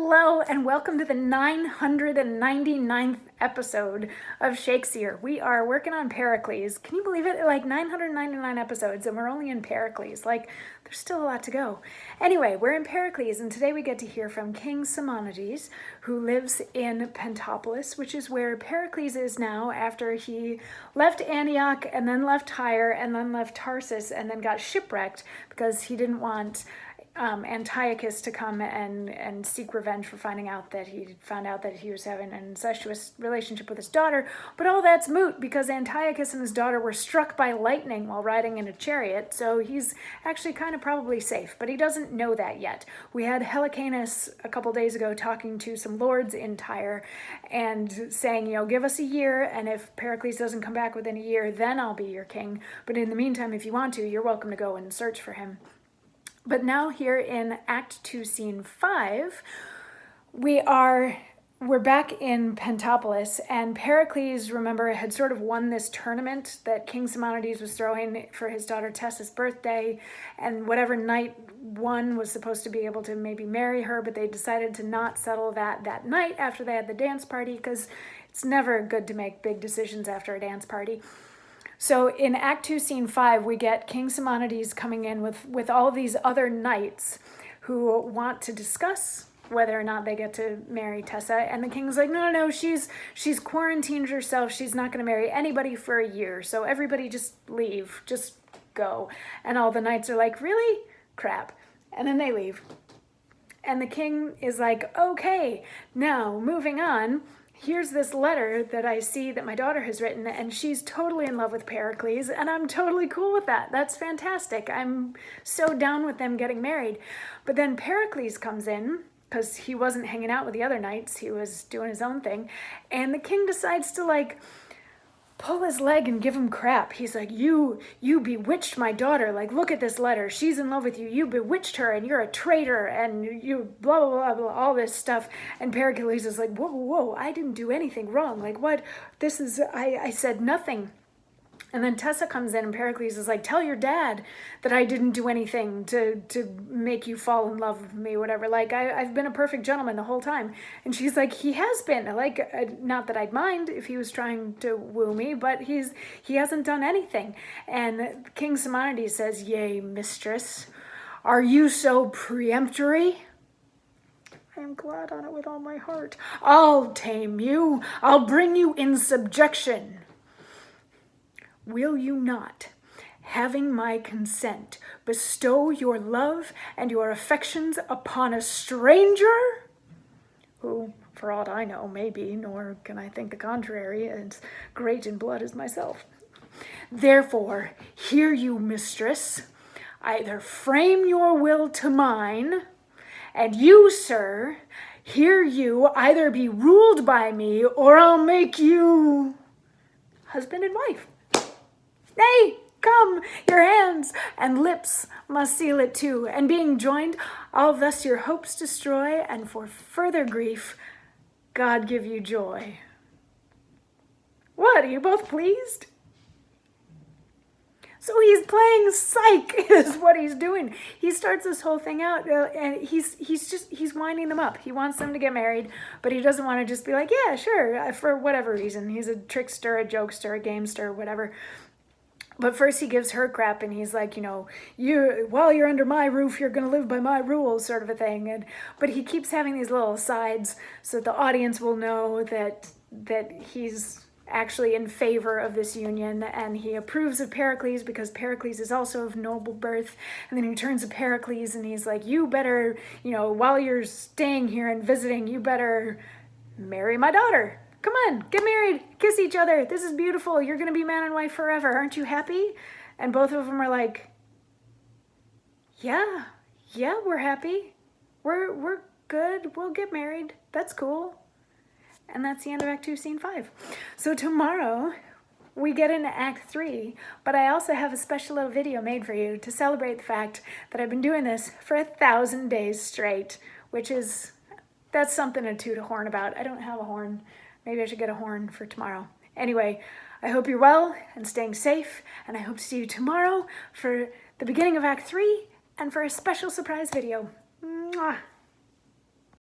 Hello and welcome to the 999th episode of Shakesyear. We are working on Pericles. Can you believe it? Like 999 episodes and we're only in Pericles. Like there's still a lot to go. Anyway, we're in Pericles and today we get to hear from King Simonides, who lives in Pentapolis, which is where Pericles is now after he left Antioch and then left Tyre and then left Tarsus and then got shipwrecked because he didn't want Antiochus to come and seek revenge for finding out that he found out that he was having an incestuous relationship with his daughter. But all that's moot because Antiochus and his daughter were struck by lightning while riding in a chariot, so he's actually kind of probably safe, but he doesn't know that yet. We had Helicanus a couple days ago talking to some lords in Tyre and saying, give us a year, and if Pericles doesn't come back within a year, then I'll be your king. But in the meantime, if you want to, you're welcome to go and search for him. But now here in Act 2, Scene 5, we're back in Pentapolis, and Pericles, remember, had sort of won this tournament that King Simonides was throwing for his daughter Tessa's birthday, and whatever knight won was supposed to be able to maybe marry her, but they decided to not settle that night after they had the dance party, because it's never good to make big decisions after a dance party. So in Act 2, Scene 5, we get King Simonides coming in with all of these other knights who want to discuss whether or not they get to marry Tessa. And the king's like, no, she's quarantined herself. She's not going to marry anybody for a year. So everybody just leave, just go. And all the knights are like, really? Crap. And then they leave. And the king is like, okay, now moving on. Here's this letter that I see that my daughter has written, and she's totally in love with Pericles, and I'm totally cool with that. That's fantastic. I'm so down with them getting married. But then Pericles comes in, because he wasn't hanging out with the other knights. He was doing his own thing. And the king decides to, pull his leg and give him crap. He's like, you bewitched my daughter. Look at this letter. She's in love with you. You bewitched her and you're a traitor and you blah, blah, blah, blah, all this stuff. And Pericles is like, whoa, I didn't do anything wrong. What? I said nothing. And then Tessa comes in and Pericles is like, tell your dad that I didn't do anything to make you fall in love with me, whatever. I've been a perfect gentleman the whole time. And she's like, he has been. Not that I'd mind if he was trying to woo me, but he hasn't done anything. And King Simonides says, yea, mistress, are you so peremptory? I am glad on it with all my heart. I'll tame you. I'll bring you in subjection. Will you not, having my consent, bestow your love and your affections upon a stranger, who, for aught I know, may be, nor can I think the contrary, as great in blood as myself? Therefore, hear you, mistress, either frame your will to mine, and you, sir, hear you, either be ruled by me, or I'll make you husband and wife. Nay, come, your hands and lips must seal it too, and being joined, I'll thus your hopes destroy, and for further grief, God give you joy. What, are you both pleased? So he's playing psych, is what he's doing. He starts this whole thing out, and he's winding them up. He wants them to get married, but he doesn't want to just be like, yeah, sure, for whatever reason. He's a trickster, a jokester, a gamester, whatever. But first he gives her crap and he's like, while you're under my roof, you're going to live by my rules, sort of a thing. But he keeps having these little asides so that the audience will know that he's actually in favor of this union, and he approves of Pericles because Pericles is also of noble birth. And then he turns to Pericles and he's like, you better, while you're staying here and visiting, you better marry my daughter. Come on, get married, kiss each other. This is beautiful. You're going to be man and wife forever. Aren't you happy? And both of them are like, yeah, we're happy. We're good. We'll get married. That's cool. And that's the end of Act 2, Scene 5. So tomorrow we get into Act 3, but I also have a special little video made for you to celebrate the fact that I've been doing this for 1,000 days straight, that's something to toot a horn about. I don't have a horn. Maybe I should get a horn for tomorrow. Anyway, I hope you're well and staying safe, and I hope to see you tomorrow for the beginning of Act 3 and for a special surprise video. Mwah.